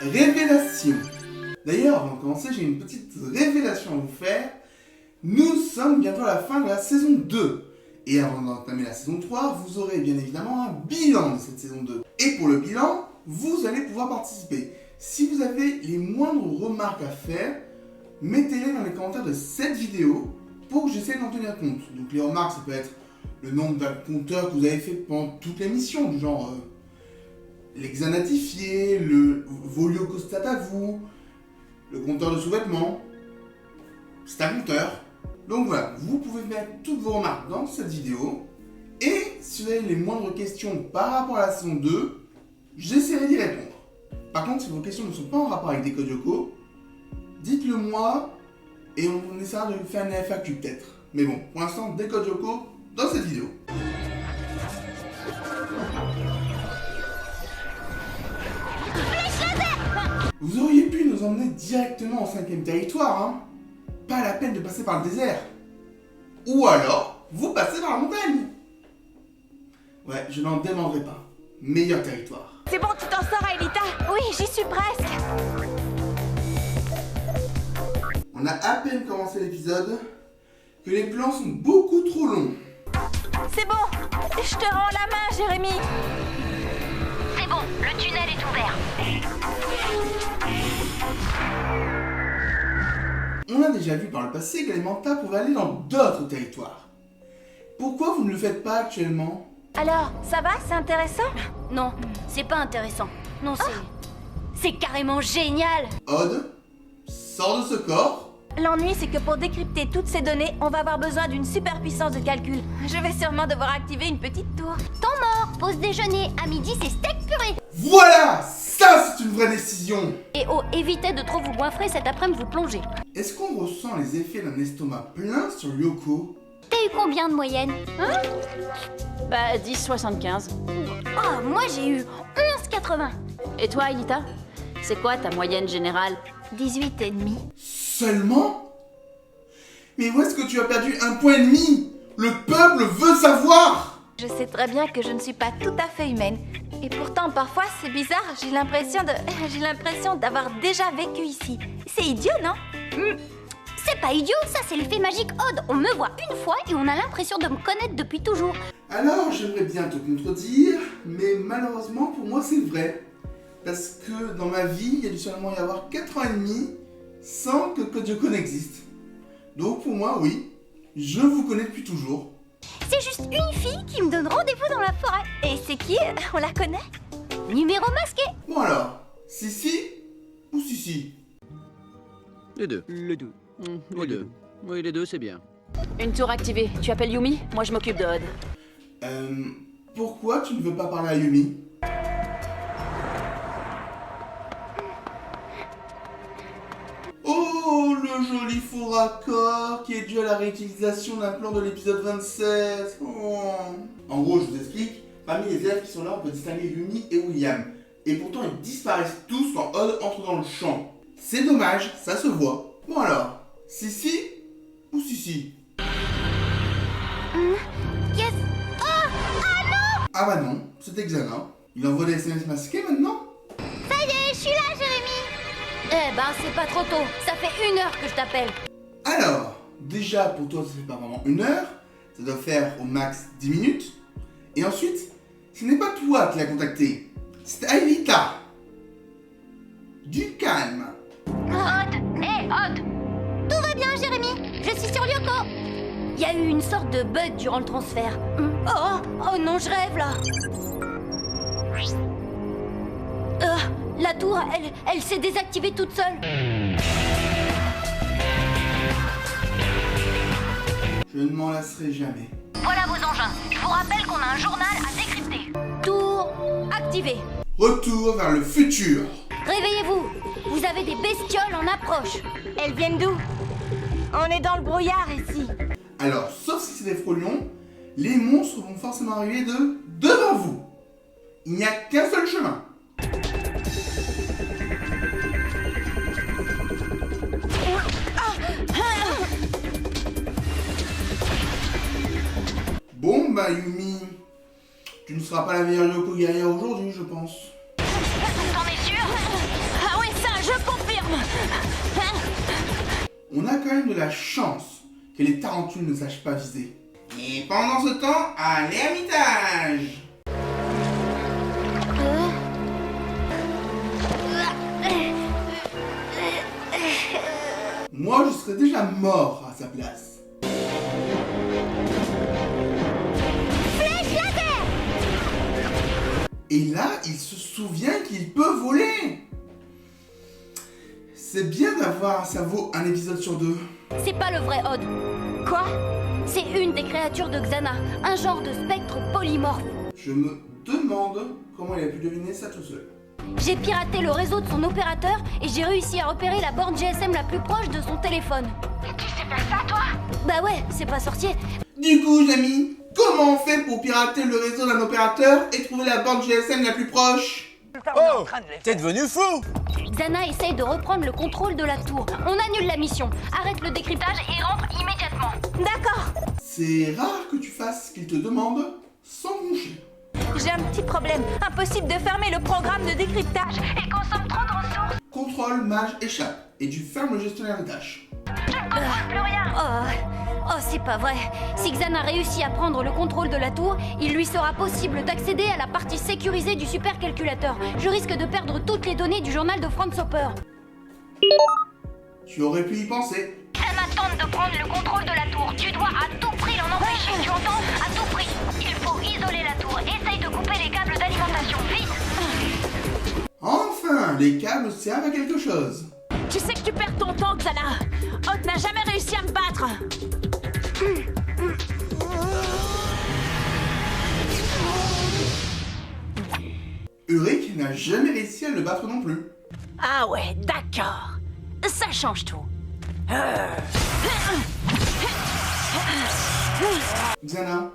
Révélation. D'ailleurs, avant de commencer, j'ai une petite révélation à vous faire. Nous sommes bientôt à la fin de la saison 2. Et avant d'entamer la saison 3, vous aurez bien évidemment un bilan de cette saison 2. Et pour le bilan, vous allez pouvoir participer. Si vous avez les moindres remarques à faire, mettez-les dans les commentaires de cette vidéo pour que j'essaie d'en tenir compte. Donc les remarques, ça peut être le nombre compteurs que vous avez fait pendant toute l'émission, du genre l'exanatifié, vos liocostats à vous, le compteur de sous-vêtements, c'est un compteur. Donc voilà, vous pouvez mettre toutes vos remarques dans cette vidéo. Et si vous avez les moindres questions par rapport à la saison 2, j'essaierai d'y répondre. Par contre, si vos questions ne sont pas en rapport avec des codes Yoko, dites-le moi et on essaiera de faire une FAQ peut-être. Mais bon, pour l'instant, des codes Yoko dans cette vidéo. Vous auriez pu nous emmener directement au 5e territoire, hein. Pas la peine de passer par le désert. Ou alors, vous passez par la montagne. Ouais, je n'en demanderai pas. Meilleur territoire. C'est bon, tu t'en sors, Aelita. Oui, j'y suis presque. On a à peine commencé l'épisode que les plans sont beaucoup trop longs. C'est bon, je te rends la main, Jérémy. C'est bon, le tunnel est ouvert. On a déjà vu par le passé que les mantas pouvaient aller dans d'autres territoires. Pourquoi vous ne le faites pas actuellement? Alors, ça va? C'est intéressant? Non, c'est pas intéressant. Non, c'est carrément génial. Odd, sors de ce corps. L'ennui, c'est que pour décrypter toutes ces données, on va avoir besoin d'une super puissance de calcul. Je vais sûrement devoir activer une petite tour. Temps mort, pause déjeuner, à midi c'est steak purée. Voilà, ça c'est une vraie décision. Et oh, évitez de trop vous goinfrer cet après-midi vous plongez. Est-ce qu'on ressent les effets d'un estomac plein sur Lyoko? T'as eu combien de moyenne? Bah 10,75. Oh, moi j'ai eu 11,80. Et toi, Aelita? C'est quoi ta moyenne générale? 18,5. Seulement? Mais où est-ce que tu as perdu 1,5 point? Le peuple veut savoir. Je sais très bien que je ne suis pas tout à fait humaine. Et pourtant, parfois, c'est bizarre, j'ai l'impression d'avoir déjà vécu ici. C'est idiot, non? C'est pas idiot, ça c'est l'effet magique Odd. On me voit une fois et on a l'impression de me connaître depuis toujours. Alors, j'aimerais bien te contredire, mais malheureusement pour moi c'est vrai. Parce que dans ma vie, il y a dû seulement y avoir 4 ans et demi sans que Code Yoko n'existe. Donc pour moi, oui, je vous connais depuis toujours. C'est juste une fille qui me donne rendez-vous dans la forêt. Et c'est qui? On la connaît? Numéro masqué. Bon alors, Sissi ou Sissi? Les deux. Les deux. Les deux. Oui, les deux, c'est bien. Une tour activée. Tu appelles Yumi? Moi, je m'occupe de Odd. Pourquoi tu ne veux pas parler à Yumi? Oh, le joli faux raccord qui est dû à la réutilisation d'un plan de l'épisode 27. Oh. En gros, je vous explique. Parmi les élèves qui sont là, on peut distinguer Yumi et William. Et pourtant, ils disparaissent tous quand Odd entre dans le champ. C'est dommage, ça se voit. Bon alors, Sissi ou Sissi? Yes. Ah bah non, c'est Exana. Il envoie des SMS masqués maintenant? Ça y est, je suis là, Jérémy. Eh ben, c'est pas trop tôt. Ça fait 1 heure que je t'appelle. Alors, déjà pour toi ça fait pas vraiment 1 heure, ça doit faire au max 10 minutes. Et ensuite, ce n'est pas toi qui l'as contacté, c'est Aelita. Du calme. Odd. Hé, Odd. Tout va bien, Jérémy. Je suis sur Lyoko. Il y a eu une sorte de bug durant le transfert. Oh non, je rêve là. La tour, elle s'est désactivée toute seule. Je ne m'en lasserai jamais. Voilà vos engins. Je vous rappelle qu'on a un journal à décrypter. Tour activée. Retour vers le futur. Réveillez-vous. Vous avez des bestioles en approche. Elles viennent d'où? On est dans le brouillard ici. Alors, sauf si c'est des frôlions, les monstres vont forcément arriver devant vous. Il n'y a qu'un seul chemin. Bon bah Yumi, tu ne seras pas la meilleure Yoko guerrière aujourd'hui, je pense. T'en es sûr? Ah a quand même de la chance que les tarentules ne sachent pas viser. Et pendant ce temps, à l'ermitage. Moi, je serais déjà mort à sa place. Et là, il se souvient qu'il peut voler. C'est bien d'avoir un cerveau un épisode sur deux. C'est pas le vrai Odd. Quoi? C'est une des créatures de Xana, un genre de spectre polymorphe. Je me demande comment il a pu deviner ça tout seul. J'ai piraté le réseau de son opérateur et j'ai réussi à repérer la borne GSM la plus proche de son téléphone. Tu sais faire ça, toi? Bah ouais, c'est pas sorcier. Du coup, Jamie, comment on fait pour pirater le réseau d'un opérateur et trouver la borne GSM la plus proche? Oh, t'es devenu fou! Xana essaye de reprendre le contrôle de la tour. On annule la mission, arrête le décryptage et rentre immédiatement. D'accord. C'est rare que tu fasses ce qu'il te demande sans broncher. J'ai un petit problème. Impossible de fermer le programme de décryptage. Il consomme trop de ressources. Contrôle, mage, échappe et tu fermes le gestionnaire des tâches. Je ne contrôle plus rien. Oh, c'est pas vrai. Si Xana réussit à prendre le contrôle de la tour, il lui sera possible d'accéder à la partie sécurisée du supercalculateur. Je risque de perdre toutes les données du journal de Franz Hopper. Tu aurais pu y penser. Xana tente de prendre le contrôle de la tour. Tu dois à tout prix l'en empêcher. Tu entends? À tout prix. Il faut isoler la tour. Essaye de couper les câbles d'alimentation. Vite. Enfin, les câbles servent à quelque chose. Tu sais que tu perds ton temps, Xana. Odd n'a jamais réussi à me battre. Ulrich n'a jamais réussi à le battre non plus. Ah ouais, d'accord. Ça change tout. Xana,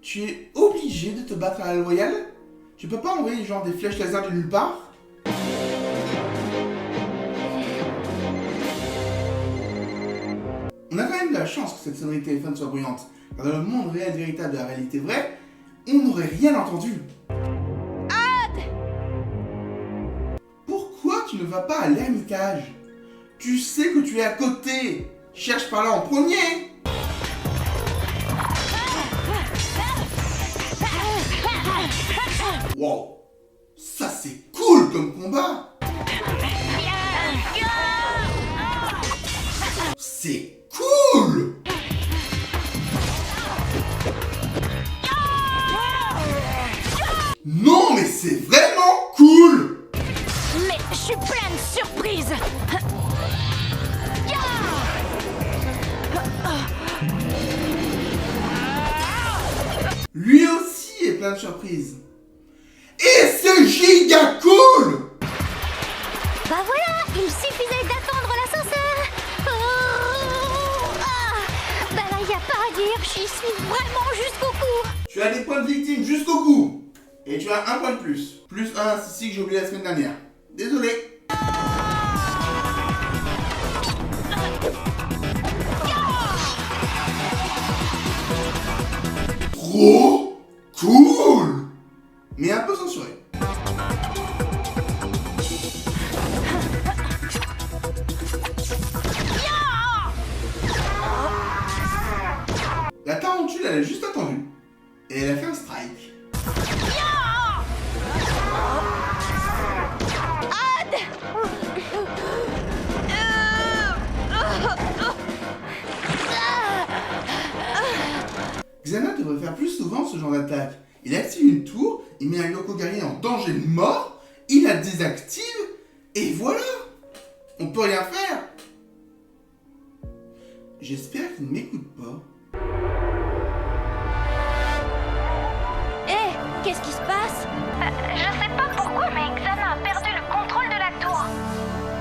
tu es obligé de te battre à la loyale? Tu peux pas envoyer genre des flèches laser de nulle part? On a quand même de la chance que cette sonnerie de téléphone soit bruyante, car dans le monde réel véritable de la réalité vraie, on n'aurait rien entendu. Pourquoi tu ne vas pas à l'ermitage? Tu sais que tu es à côté. Cherche par là en premier. Wow, ça c'est cool comme combat. C'est cool. Non mais c'est vraiment cool. Mais je suis plein de surprises. Lui aussi est plein de surprises. Et c'est giga cool. Bah voilà, il suffisait d'attendre l'ascenseur. Bah là, y a pas à dire, j'y suis vraiment jusqu'au cou. Tu as des points de victime jusqu'au cou. Et tu as un point de plus. Plus un si que j'ai oublié la semaine dernière. Désolé. Trop cool. Mais un peu censuré. La tarentule, elle a juste attendu. Et elle a fait un strike. Xana devrait faire plus souvent ce genre d'attaque. Il active une tour, il met un Lyoko guerrier en danger de mort, il la désactive, et voilà. On peut rien faire. J'espère qu'il ne m'écoute pas. Hé, qu'est-ce qui se passe? Je sais pas pourquoi, mais Xana a perdu le contrôle de la tour.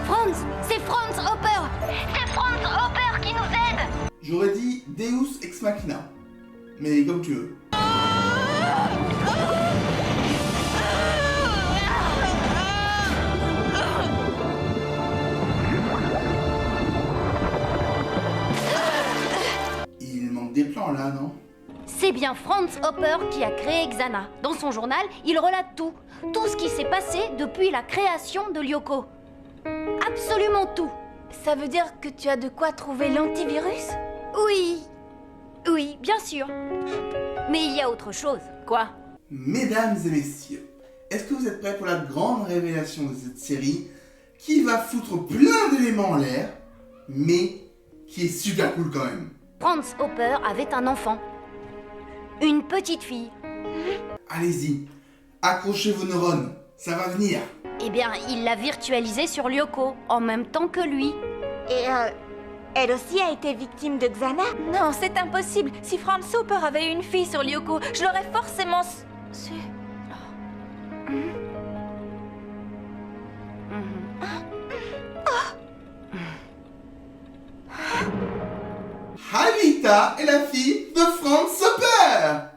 Franz, c'est Franz Hopper. C'est Franz Hopper qui nous aide. J'aurais dit Deus Ex Machina. Mais comme tu veux. Il manque des plans là, non? C'est bien Franz Hopper qui a créé Xana. Dans son journal, il relate tout. Tout ce qui s'est passé depuis la création de Lyoko. Absolument tout. Ça veut dire que tu as de quoi trouver l'antivirus? Oui. Oui, bien sûr. Mais il y a autre chose. Quoi? Mesdames et messieurs, est-ce que vous êtes prêts pour la grande révélation de cette série qui va foutre plein d'éléments en l'air, mais qui est super cool quand même? Franz Hopper avait un enfant. Une petite fille. Allez-y, accrochez vos neurones, ça va venir. Eh bien, il l'a virtualisée sur Lyoko, en même temps que lui. Et elle aussi a été victime de Xana? Non, c'est impossible. Si Franz Hopper avait eu une fille sur Lyoko, je l'aurais forcément su. Alita est la fille de Franz Hopper.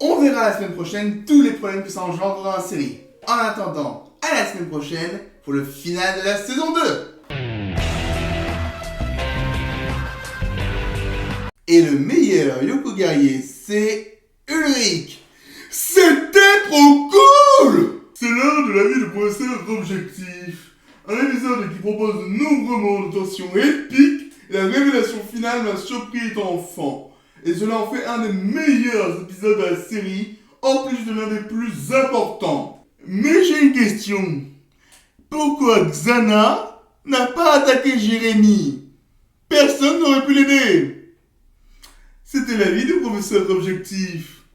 On verra la semaine prochaine tous les problèmes que ça engendre dans la série. En attendant, à la semaine prochaine pour le final de la saison 2. Et le meilleur Yoko guerrier, c'est Ulrich. C'était trop cool! C'est l'heure de la vie de professeur Objectif. Un épisode qui propose de nombreux moments de tension épiques et la révélation finale m'a surpris étant enfant. Et cela en fait un des meilleurs épisodes de la série, en plus de l'un des plus importants. Mais j'ai une question. Pourquoi Xana n'a pas attaqué Jérémy? Personne n'aurait pu l'aider. C'était l'avis du professeur Objectif.